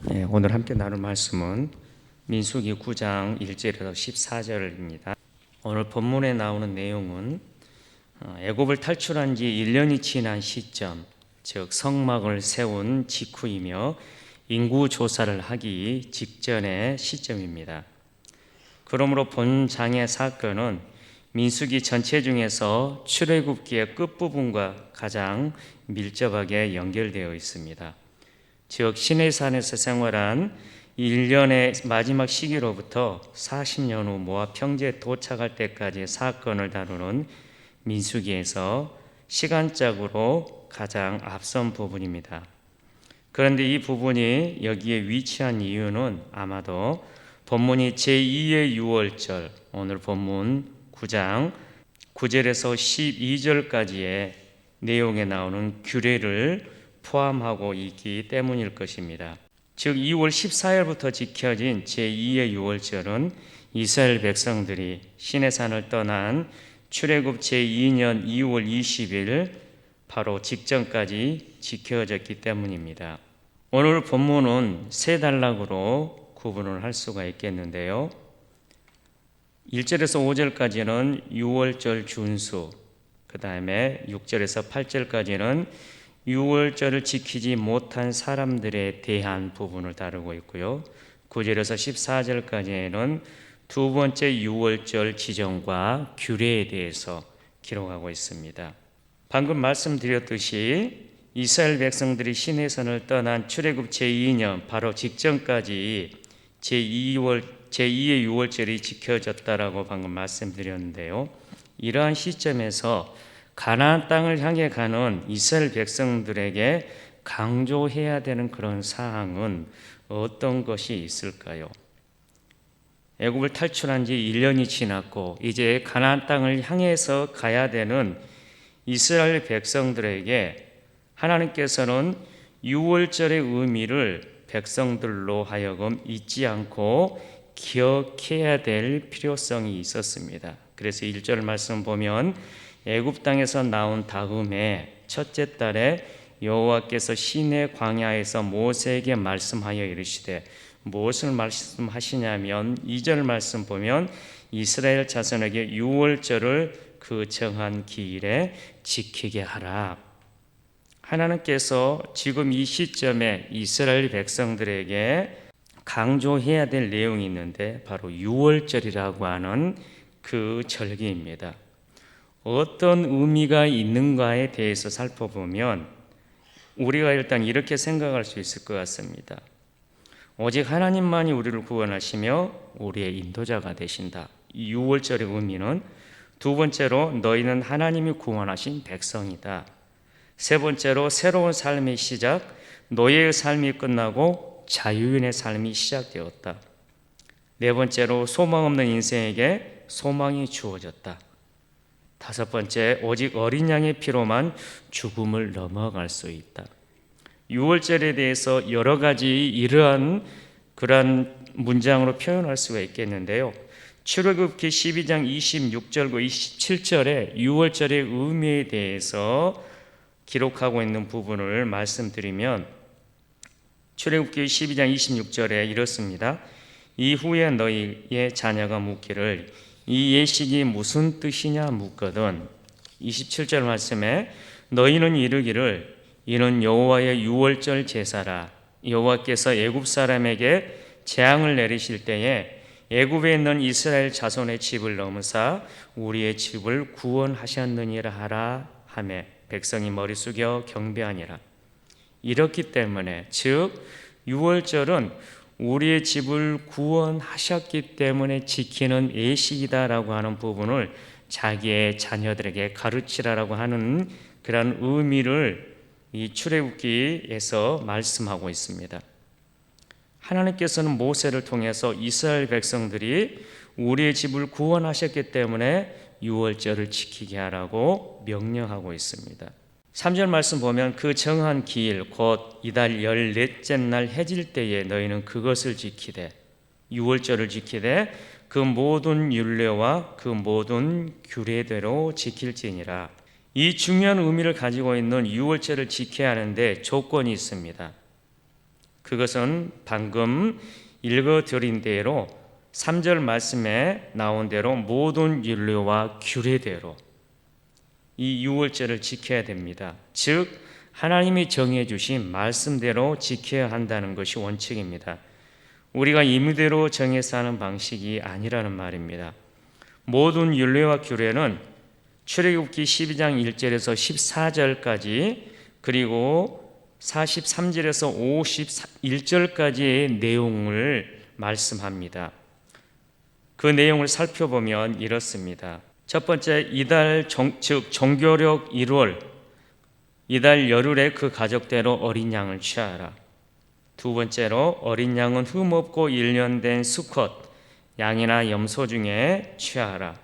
네, 오늘 함께 나눌 말씀은 민수기 9장 1절에서 14절입니다. 오늘 본문에 나오는 내용은 애굽을 탈출한 지 1년이 지난 시점, 즉 성막을 세운 직후이며 인구 조사를 하기 직전의 시점입니다. 그러므로 본 장의 사건은 민수기 전체 중에서 출애굽기의 끝부분과 가장 밀접하게 연결되어 있습니다. 즉 시내산에서 생활한 1년의 마지막 시기로부터 40년 후 모압 평지에 도착할 때까지의 사건을 다루는 민수기에서 시간적으로 가장 앞선 부분입니다. 그런데 이 부분이 여기에 위치한 이유는 아마도 본문이 제2의 유월절, 오늘 본문 9장 9절에서 12절까지의 내용에 나오는 규례를 포함하고 있기 때문일 것입니다. 즉 2월 14일부터 지켜진 제2의 유월절은 이스라엘 백성들이 시내산을 떠난 출애굽 제2년 2월 20일 바로 직전까지 지켜졌기 때문입니다. 오늘 본문은 세 단락으로 구분을 할 수가 있겠는데요. 1절에서 5절까지는 유월절 준수, 그 다음에 6절에서 8절까지는 유월절을 지키지 못한 사람들에 대한 부분을 다루고 있고요. 9절에서 14절까지는 두 번째 유월절 지정과 규례에 대해서 기록하고 있습니다. 방금 말씀드렸듯이 이스라엘 백성들이 시내산을 떠난 출애굽 제2년 바로 직전까지 제2의 유월절이 지켜졌다라고 방금 말씀드렸는데요. 이러한 시점에서 가나안 땅을 향해 가는 이스라엘 백성들에게 강조해야 되는 그런 사항은 어떤 것이 있을까요? 애굽을 탈출한 지 1년이 지났고 이제 가나안 땅을 향해서 가야 되는 이스라엘 백성들에게 하나님께서는 유월절의 의미를 백성들로 하여금 잊지 않고 기억해야 될 필요성이 있었습니다. 그래서 1절 말씀 보면 애굽 땅에서 나온 다음에 첫째 달에 여호와께서 시내 광야에서 모세에게 말씀하여 이르시되, 무엇을 말씀하시냐면 2절 말씀 보면 이스라엘 자손에게 유월절을 그 정한 기일에 지키게 하라. 하나님께서 지금 이 시점에 이스라엘 백성들에게 강조해야 될 내용이 있는데 바로 유월절이라고 하는 그 절기입니다. 어떤 의미가 있는가에 대해서 살펴보면 우리가 일단 이렇게 생각할 수 있을 것 같습니다. 오직 하나님만이 우리를 구원하시며 우리의 인도자가 되신다. 이 유월절의 의미는 두 번째로 너희는 하나님이 구원하신 백성이다. 세 번째로 새로운 삶의 시작, 노예의 삶이 끝나고 자유인의 삶이 시작되었다. 네 번째로 소망 없는 인생에게 소망이 주어졌다. 다섯 번째, 오직 어린 양의 피로만 죽음을 넘어갈 수 있다. 유월절에 대해서 여러 가지 이러한 그러한 문장으로 표현할 수가 있겠는데요. 출애굽기 12장 26절과 27절에 유월절의 의미에 대해서 기록하고 있는 부분을 말씀드리면 출애굽기 12장 26절에 이렇습니다. 이후에 너희의 자녀가 묻기를 이 예식이 무슨 뜻이냐 묻거든 27절 말씀에 너희는 이르기를 이는 여호와의 유월절 제사라. 여호와께서 애굽 사람에게 재앙을 내리실 때에 애굽에 있는 이스라엘 자손의 집을 넘으사 우리의 집을 구원하셨느니라 하라 하매 백성이 머리 숙여 경배하니라. 이렇기 때문에 즉 유월절은 우리의 집을 구원하셨기 때문에 지키는 예식이다라고 하는 부분을 자기의 자녀들에게 가르치라라고 하는 그런 의미를 이 출애굽기에서 말씀하고 있습니다. 하나님께서는 모세를 통해서 이스라엘 백성들이 우리의 집을 구원하셨기 때문에 유월절을 지키게 하라고 명령하고 있습니다. 3절 말씀 보면 그 정한 기일 곧 이달 14째 날 해질 때에 너희는 그것을 지키되 유월절을 지키되 그 모든 율례와 그 모든 규례대로 지킬지니라. 이 중요한 의미를 가지고 있는 유월절을 지켜야 하는데 조건이 있습니다. 그것은 방금 읽어드린 대로 3절 말씀에 나온 대로 모든 율례와 규례대로 이 유월절을 지켜야 됩니다. 즉 하나님이 정해 주신 말씀대로 지켜야 한다는 것이 원칙입니다. 우리가 임의대로 정해서 하는 방식이 아니라는 말입니다. 모든 율례와 규례는 출애굽기 12장 1절에서 14절까지 그리고 43절에서 51절까지의 내용을 말씀합니다. 그 내용을 살펴보면 이렇습니다. 첫 번째, 이달 즉 종교력 1월 이달 열흘에 그 가족대로 어린 양을 취하라. 두 번째로 어린 양은 흠없고 1년 된 수컷 양이나 염소 중에 취하라.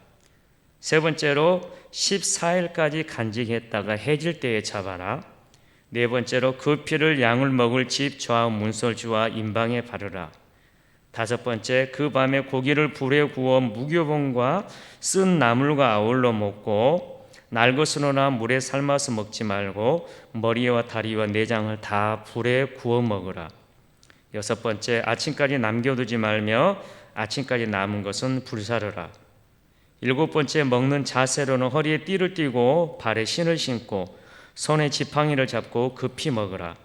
세 번째로 14일까지 간직했다가 해질 때에 잡아라. 네 번째로 그 피를 양을 먹을 집 좌우 문설주와 임방에 바르라. 다섯 번째, 그 밤에 고기를 불에 구워 무교봉과 쓴 나물과 아울러 먹고 날것으로나 물에 삶아서 먹지 말고 머리와 다리와 내장을 다 불에 구워 먹으라. 여섯 번째, 아침까지 남겨두지 말며 아침까지 남은 것은 불사르라. 일곱 번째, 먹는 자세로는 허리에 띠를 띠고 발에 신을 신고 손에 지팡이를 잡고 급히 먹으라.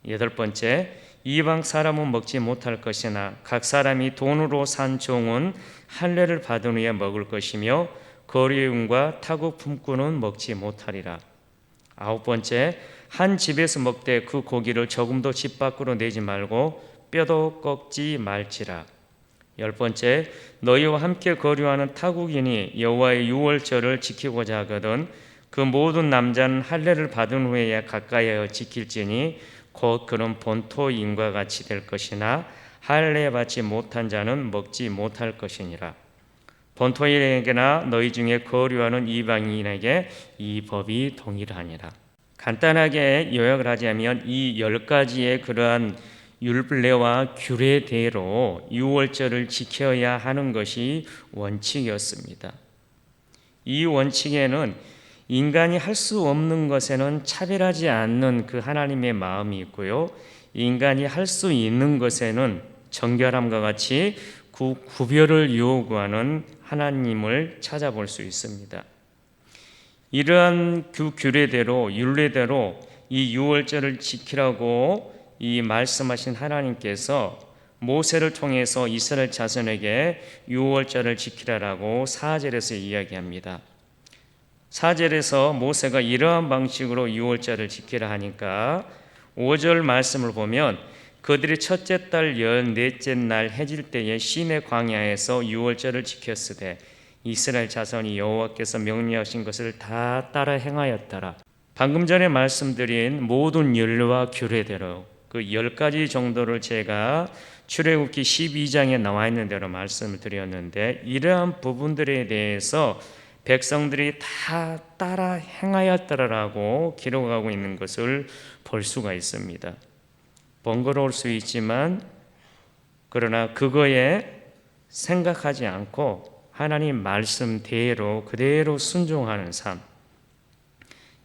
여덟 번째, 이방 사람은 먹지 못할 것이나 각 사람이 돈으로 산 종은 할례를 받은 후에 먹을 것이며 거리움과 타국 품꾼은 먹지 못하리라. 아홉 번째, 한 집에서 먹되 그 고기를 조금도 집 밖으로 내지 말고 뼈도 꺾지 말지라. 열 번째, 너희와 함께 거류하는 타국인이 여호와의 유월절을 지키고자 하거든 그 모든 남자는 할례를 받은 후에야 가까이하여 지킬지니 곧 그는 본토인과 같이 될 것이나 할례 받지 못한 자는 먹지 못할 것이니라. 본토인에게나 너희 중에 거류하는 이방인에게 이 법이 동일하니라. 간단하게 요약을 하자면 이 10가지의 그러한 율례와 규례대로 유월절을 지켜야 하는 것이 원칙이었습니다. 이 원칙에는 인간이 할 수 없는 것에는 차별하지 않는 그 하나님의 마음이 있고요. 인간이 할 수 있는 것에는 정결함과 같이 구별을 요구하는 하나님을 찾아볼 수 있습니다. 이러한 그 규례대로 율례대로 이 유월절을 지키라고 이 말씀하신 하나님께서 모세를 통해서 이스라엘 자손에게 유월절을 지키라라고 4절에서 이야기합니다. 4절에서 모세가 이러한 방식으로 유월절을 지키라 하니까 5절 말씀을 보면 그들이 첫째 달 14째 날 해질 때에 시내 광야에서 유월절을 지켰으되 이스라엘 자손이 여호와께서 명령하신 것을 다 따라 행하였더라. 방금 전에 말씀드린 모든 율례와 규례대로 그 10가지 정도를 제가 출애굽기 12장에 나와 있는 대로 말씀을 드렸는데 이러한 부분들에 대해서 백성들이 다 따라 행하였더라라고 기록하고 있는 것을 볼 수가 있습니다. 번거로울 수 있지만 그러나 그거에 생각하지 않고 하나님 말씀대로 그대로 순종하는 삶.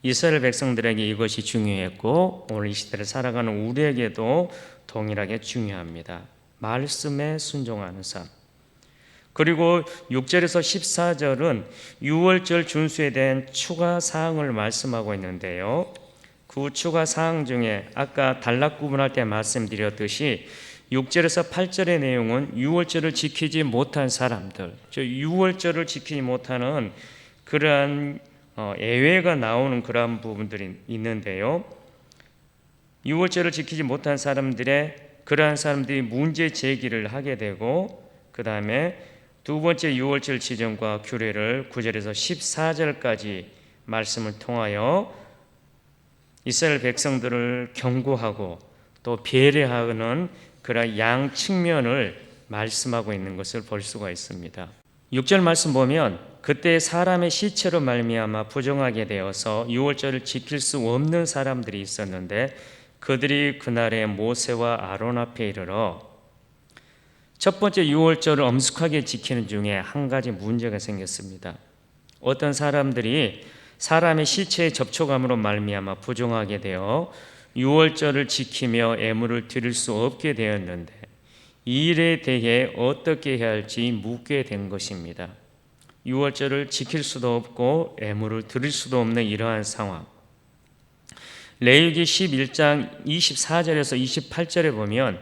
이스라엘 백성들에게 이것이 중요했고 오늘 이 시대를 살아가는 우리에게도 동일하게 중요합니다. 말씀에 순종하는 삶. 그리고 6절에서 14절은 유월절 준수에 대한 추가 사항을 말씀하고 있는데요. 그 추가 사항 중에 아까 단락 구분할 때 말씀드렸듯이 6절에서 8절의 내용은 유월절을 지키지 못한 사람들, 유월절을 지키지 못하는 그러한 예외가 나오는 그러한 부분들이 있는데요. 유월절을 지키지 못한 사람들의 그러한 사람들이 문제 제기를 하게 되고 그 다음에 두 번째 유월절 지정과 규례를 9절에서 14절까지 말씀을 통하여 이스라엘 백성들을 경고하고 또 배려하는 그런 양 측면을 말씀하고 있는 것을 볼 수가 있습니다. 6절 말씀 보면 그때 사람의 시체로 말미암아 부정하게 되어서 유월절을 지킬 수 없는 사람들이 있었는데 그들이 그날에 모세와 아론 앞에 이르러 첫 번째 유월절을 엄숙하게 지키는 중에 한 가지 문제가 생겼습니다. 어떤 사람들이 사람의 시체에 접촉함으로 말미암아 부정하게 되어 유월절을 지키며 예물을 드릴 수 없게 되었는데 이 일에 대해 어떻게 해야 할지 묻게 된 것입니다. 유월절을 지킬 수도 없고 예물을 드릴 수도 없는 이러한 상황. 레위기 11장 24절에서 28절에 보면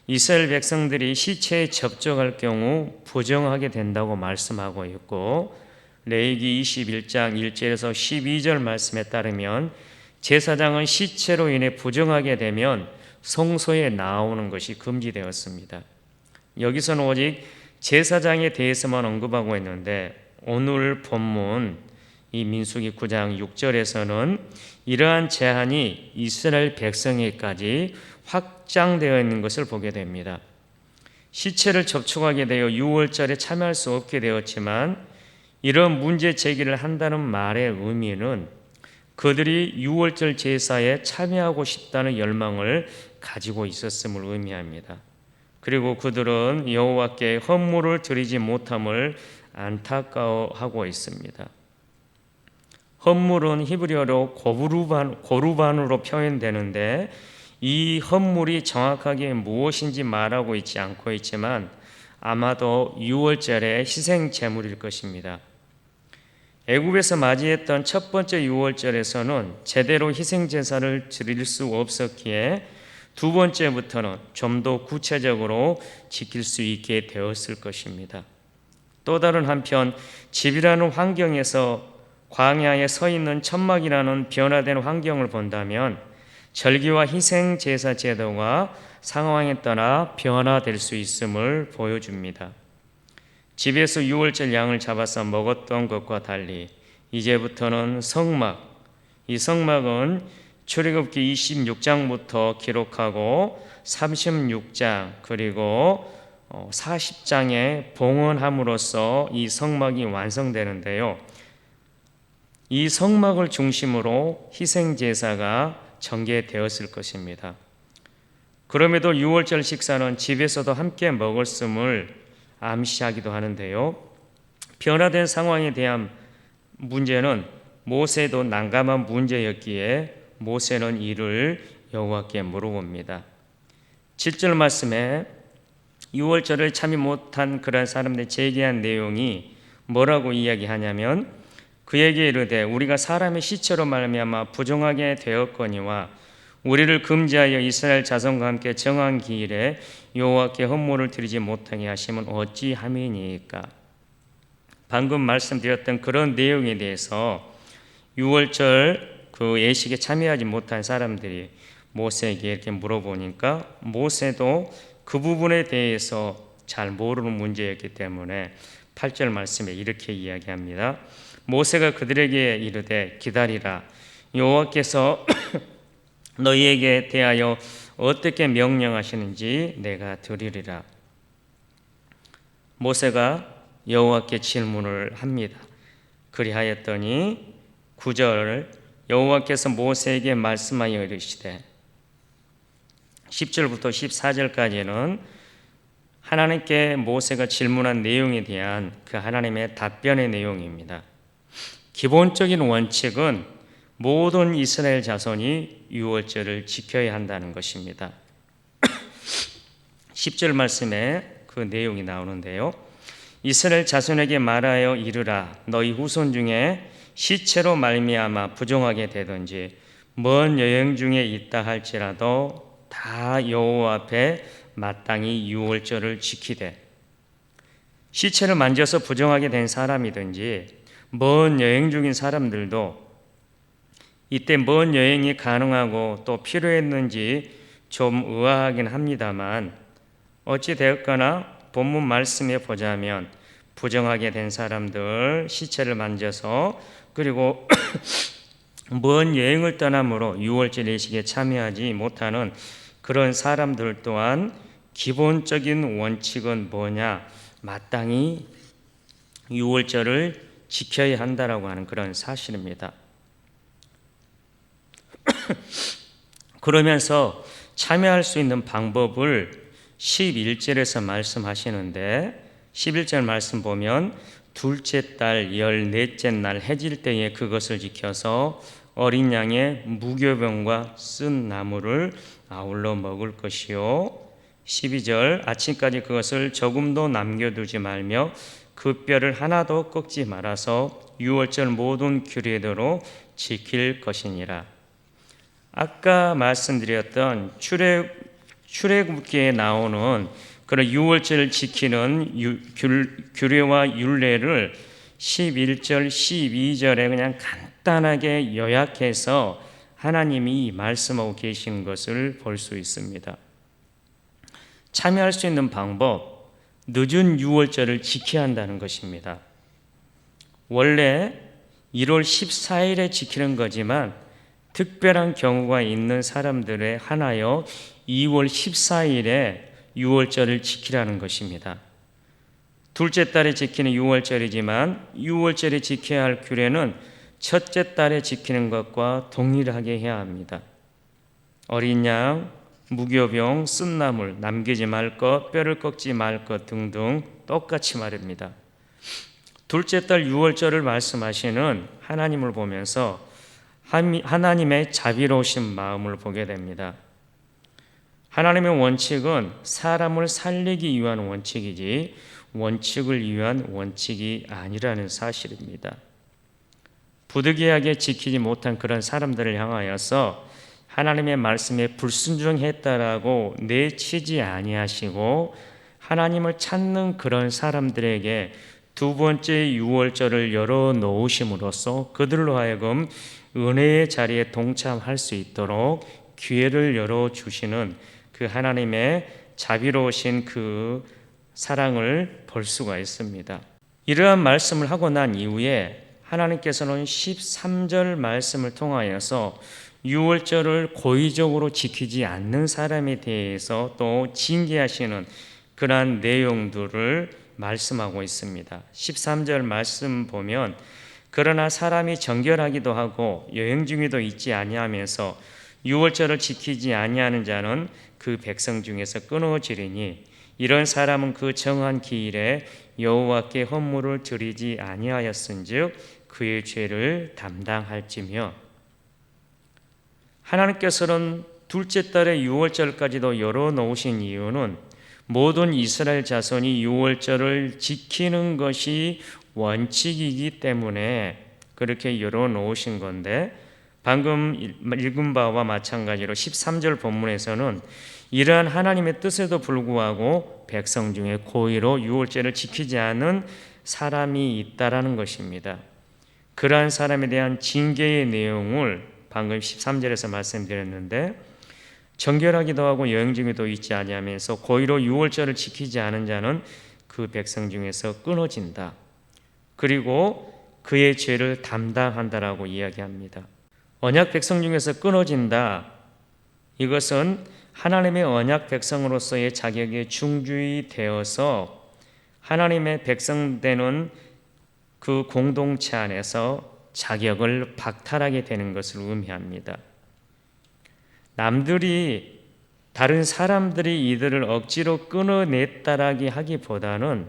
이스라엘 백성들이 시체에 접촉할 경우 부정하게 된다고 말씀하고 있고, 레위기 21장 1절에서 12절 말씀에 따르면 제사장은 시체로 인해 부정하게 되면 성소에 나오는 것이 금지되었습니다. 여기서는 오직 제사장에 대해서만 언급하고 있는데, 오늘 본문 이 민수기 9장 6절에서는 이러한 제한이 이스라엘 백성에까지 확장되어 있는 것을 보게 됩니다. 시체를 접촉하게 되어 유월절에 참여할 수 없게 되었지만, 이런 문제 제기를 한다는 말의 의미는 그들이 유월절 제사에 참여하고 싶다는 열망을 가지고 있었음을 의미합니다. 그리고 그들은 여호와께 헌물을 드리지 못함을 안타까워하고 있습니다. 헌물은 히브리어로 고르반으로 표현되는데, 이 헌물이 정확하게 무엇인지 말하고 있지 않고 있지만 아마도 유월절의 희생 제물일 것입니다. 애굽에서 맞이했던 첫 번째 유월절에서는 제대로 희생 제사를 드릴 수 없었기에 두 번째부터는 좀 더 구체적으로 지킬 수 있게 되었을 것입니다. 또 다른 한편 집이라는 환경에서 광야에 서 있는 천막이라는 변화된 환경을 본다면 절기와 희생 제사 제도가 상황에 따라 변화될 수 있음을 보여줍니다. 집에서 유월절 양을 잡아서 먹었던 것과 달리 이제부터는 성막, 이 성막은 출애굽기 26장부터 기록하고 36장 그리고 40장에 봉헌함으로써 이 성막이 완성되는데요. 이 성막을 중심으로 희생 제사가 전개되었을 것입니다. 그럼에도 유월절 식사는 집에서도 함께 먹었음을 암시하기도 하는데요. 변화된 상황에 대한 문제는 모세도 난감한 문제였기에 모세는 이를 여호와께 물어봅니다. 7절 말씀에 유월절을 참여 못한 그런 사람들이 제기한 내용이 뭐라고 이야기하냐면, 그에게 이르되 우리가 사람의 시체로 말미암아 부정하게 되었거니와 우리를 금지하여 이스라엘 자손과 함께 정한 기일에 여호와께 헌물을 드리지 못하게 하심은 어찌함이니까. 방금 말씀드렸던 그런 내용에 대해서 유월절 그 예식에 참여하지 못한 사람들이 모세에게 이렇게 물어보니까 모세도 그 부분에 대해서 잘 모르는 문제였기 때문에 8절 말씀에 이렇게 이야기합니다. 모세가 그들에게 이르되 기다리라, 여호와께서 너희에게 대하여 어떻게 명령하시는지 내가 들으리라. 모세가 여호와께 질문을 합니다. 그리하였더니 9절 여호와께서 모세에게 말씀하여 이르시되, 10절부터 14절까지는 하나님께 모세가 질문한 내용에 대한 그 하나님의 답변의 내용입니다. 기본적인 원칙은 모든 이스라엘 자손이 유월절을 지켜야 한다는 것입니다. 10절 말씀에 그 내용이 나오는데요. 이스라엘 자손에게 말하여 이르라, 너희 후손 중에 시체로 말미암아 부정하게 되든지 먼 여행 중에 있다 할지라도 다 여호와 앞에 마땅히 유월절을 지키되, 시체를 만져서 부정하게 된 사람이든지 먼 여행 중인 사람들도 이때 먼 여행이 가능하고 또 필요했는지 좀 의아하긴 합니다만, 어찌 되었거나 본문 말씀에 보자면 부정하게 된 사람들, 시체를 만져서 그리고 먼 여행을 떠남으로 유월절 예식에 참여하지 못하는 그런 사람들 또한 기본적인 원칙은 뭐냐? 마땅히 유월절을 지켜야 한다라고 하는 그런 사실입니다. 그러면서 참여할 수 있는 방법을 11절에서 말씀하시는데, 11절 말씀 보면 둘째 달 14째 날 해질 때에 그것을 지켜서 어린 양의 무교병과 쓴 나물을 아울러 먹을 것이요 12절 아침까지 그것을 조금도 남겨두지 말며 그 뼈를 하나도 꺾지 말아서 유월절 모든 규례대로 지킬 것이니라. 아까 말씀드렸던 출애굽기에 나오는 그런 유월절을 지키는 규례와 율례를 11절, 12절에 그냥 간단하게 요약해서 하나님이 말씀하고 계신 것을 볼 수 있습니다. 참여할 수 있는 방법, 늦은 유월절을 지켜야 한다는 것입니다. 원래 1월 14일에 지키는 거지만 특별한 경우가 있는 사람들에 한하여 2월 14일에 유월절을 지키라는 것입니다. 둘째 달에 지키는 유월절이지만 유월절에 지켜야 할 규례는 첫째 달에 지키는 것과 동일하게 해야 합니다. 어린 양, 무교병, 쓴 나물, 남기지 말 것, 뼈를 꺾지 말 것 등등 똑같이 말입니다. 둘째 달 유월절을 말씀하시는 하나님을 보면서 하나님의 자비로우신 마음을 보게 됩니다. 하나님의 원칙은 사람을 살리기 위한 원칙이지 원칙을 위한 원칙이 아니라는 사실입니다. 부득이하게 지키지 못한 그런 사람들을 향하여서 하나님의 말씀에 불순종했다라고 내치지 아니하시고 하나님을 찾는 그런 사람들에게 두 번째 유월절을 열어놓으심으로써 그들로 하여금 은혜의 자리에 동참할 수 있도록 기회를 열어주시는 그 하나님의 자비로우신 그 사랑을 볼 수가 있습니다. 이러한 말씀을 하고 난 이후에 하나님께서는 13절 말씀을 통하여서 유월절을 고의적으로 지키지 않는 사람에 대해서 또 징계하시는 그러한 내용들을 말씀하고 있습니다. 13절 말씀 보면 그러나 사람이 정결하기도 하고 여행 중에도 있지 아니하면서 유월절을 지키지 아니하는 자는 그 백성 중에서 끊어지리니 이런 사람은 그 정한 기일에 여호와께 헌물을 드리지 아니하였은즉 그의 죄를 담당할지며. 하나님께서는 둘째 달에 유월절까지도 열어놓으신 이유는 모든 이스라엘 자손이 유월절을 지키는 것이 원칙이기 때문에 그렇게 열어놓으신 건데, 방금 읽은 바와 마찬가지로 13절 본문에서는 이러한 하나님의 뜻에도 불구하고 백성 중에 고의로 유월절을 지키지 않은 사람이 있다라는 것입니다. 그러한 사람에 대한 징계의 내용을 방금 13절에서 말씀드렸는데, 정결하기도 하고 여행 중에도 있지 아니하면서 고의로 유월절을 지키지 않은 자는 그 백성 중에서 끊어진다. 그리고 그의 죄를 담당한다라고 이야기합니다. 언약 백성 중에서 끊어진다. 이것은 하나님의 언약 백성으로서의 자격에 중주이 되어서 하나님의 백성 되는 그 공동체 안에서 자격을 박탈하게 되는 것을 의미합니다. 남들이, 다른 사람들이 이들을 억지로 끊어냈다라기 하기보다는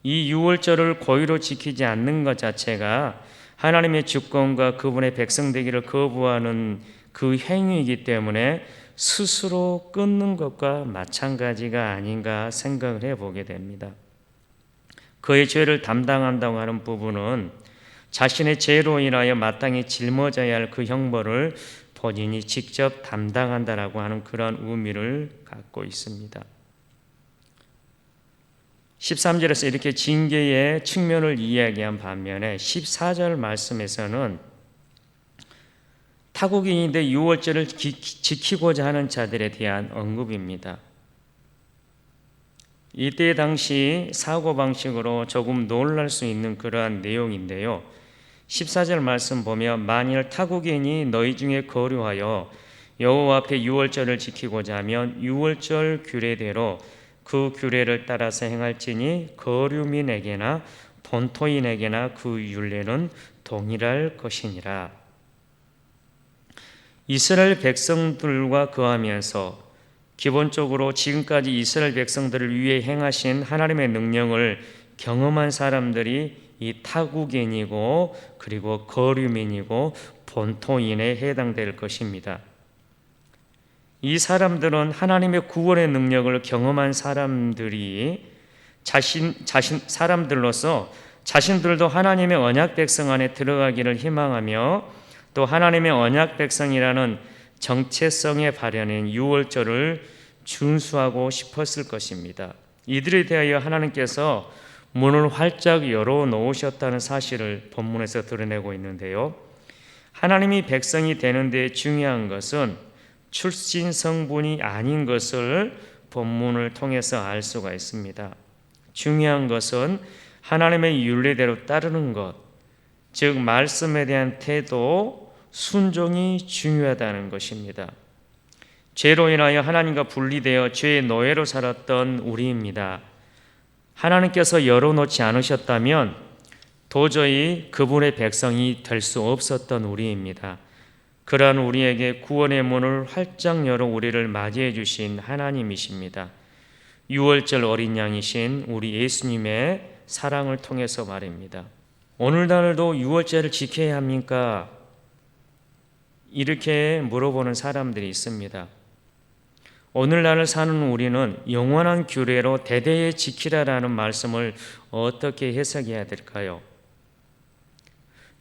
이 유월절을 고의로 지키지 않는 것 자체가 하나님의 주권과 그분의 백성 되기를 거부하는 그 행위이기 때문에 스스로 끊는 것과 마찬가지가 아닌가 생각을 해보게 됩니다. 그의 죄를 담당한다고 하는 부분은 자신의 죄로 인하여 마땅히 짊어져야 할 그 형벌을 본인이 직접 담당한다라고 하는 그런 의미를 갖고 있습니다. 13절에서 이렇게 징계의 측면을 이야기한 반면에 14절 말씀에서는 타국인인데 유월절을 지키고자 하는 자들에 대한 언급입니다. 이때 당시 사고방식으로 조금 놀랄 수 있는 그러한 내용인데요. 14절 말씀 보면 만일 타국인이 너희 중에 거류하여 여호와 앞에 유월절을 지키고자 하면 유월절 규례대로 그 규례를 따라서 행할지니 거류민에게나 본토인에게나 그 율례는 동일할 것이니라. 이스라엘 백성들과 거하면서 기본적으로 지금까지 이스라엘 백성들을 위해 행하신 하나님의 능력을 경험한 사람들이 이 타국인이고 그리고 거류민이고 본토인에 해당될 것입니다. 이 사람들은 하나님의 구원의 능력을 경험한 사람들이 사람들로서 자신들도 하나님의 언약 백성 안에 들어가기를 희망하며 또 하나님의 언약 백성이라는 정체성에 발현한 유월절을 준수하고 싶었을 것입니다. 이들에 대하여 하나님께서 문을 활짝 열어 놓으셨다는 사실을 본문에서 드러내고 있는데요. 하나님이 백성이 되는 데 중요한 것은 출신 성분이 아닌 것을 본문을 통해서 알 수가 있습니다. 중요한 것은 하나님의 윤리대로 따르는 것, 즉 말씀에 대한 태도, 순종이 중요하다는 것입니다. 죄로 인하여 하나님과 분리되어 죄의 노예로 살았던 우리입니다. 하나님께서 열어놓지 않으셨다면 도저히 그분의 백성이 될 수 없었던 우리입니다. 그러한 우리에게 구원의 문을 활짝 열어 우리를 맞이해 주신 하나님이십니다. 유월절 어린 양이신 우리 예수님의 사랑을 통해서 말입니다. 오늘날도 유월절을 지켜야 합니까? 이렇게 물어보는 사람들이 있습니다. 오늘날을 사는 우리는 영원한 규례로 대대에 지키라라는 말씀을 어떻게 해석해야 될까요?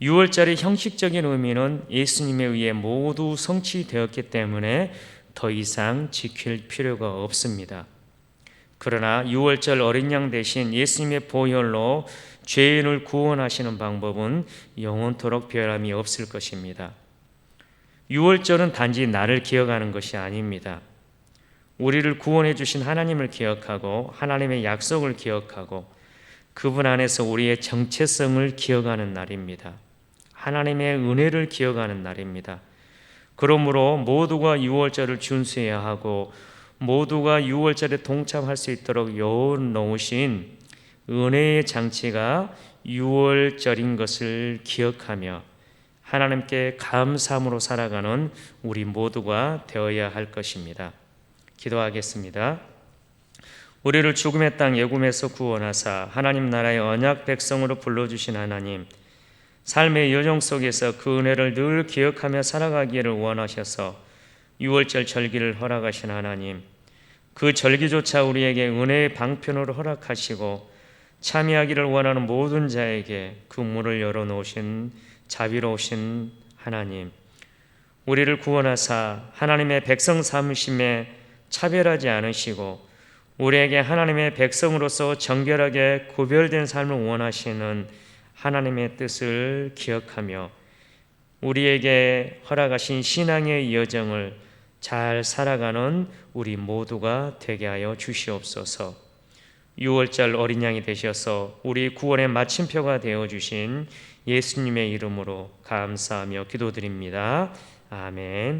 유월절의 형식적인 의미는 예수님에 의해 모두 성취되었기 때문에 더 이상 지킬 필요가 없습니다. 그러나 유월절 어린 양 대신 예수님의 보혈로 죄인을 구원하시는 방법은 영원토록 변함이 없을 것입니다. 유월절은 단지 나를 기억하는 것이 아닙니다. 우리를 구원해 주신 하나님을 기억하고 하나님의 약속을 기억하고 그분 안에서 우리의 정체성을 기억하는 날입니다. 하나님의 은혜를 기억하는 날입니다. 그러므로 모두가 유월절을 준수해야 하고 모두가 유월절에 동참할 수 있도록 열어놓으신 은혜의 장치가 유월절인 것을 기억하며 하나님께 감사함으로 살아가는 우리 모두가 되어야 할 것입니다. 기도하겠습니다. 우리를 죽음의 땅 애굽에서 구원하사 하나님 나라의 언약 백성으로 불러주신 하나님, 삶의 여정 속에서 그 은혜를 늘 기억하며 살아가기를 원하셔서 유월절 절기를 허락하신 하나님, 그 절기조차 우리에게 은혜의 방편으로 허락하시고 참여하기를 원하는 모든 자에게 그 문을 열어놓으신 자비로우신 하나님, 우리를 구원하사 하나님의 백성 삼으심에 차별하지 않으시고 우리에게 하나님의 백성으로서 정결하게 구별된 삶을 원하시는 하나님의 뜻을 기억하며 우리에게 허락하신 신앙의 여정을 잘 살아가는 우리 모두가 되게 하여 주시옵소서. 유월절 어린 양이 되셔서 우리 구원의 마침표가 되어주신 예수님의 이름으로 감사하며 기도드립니다. 아멘.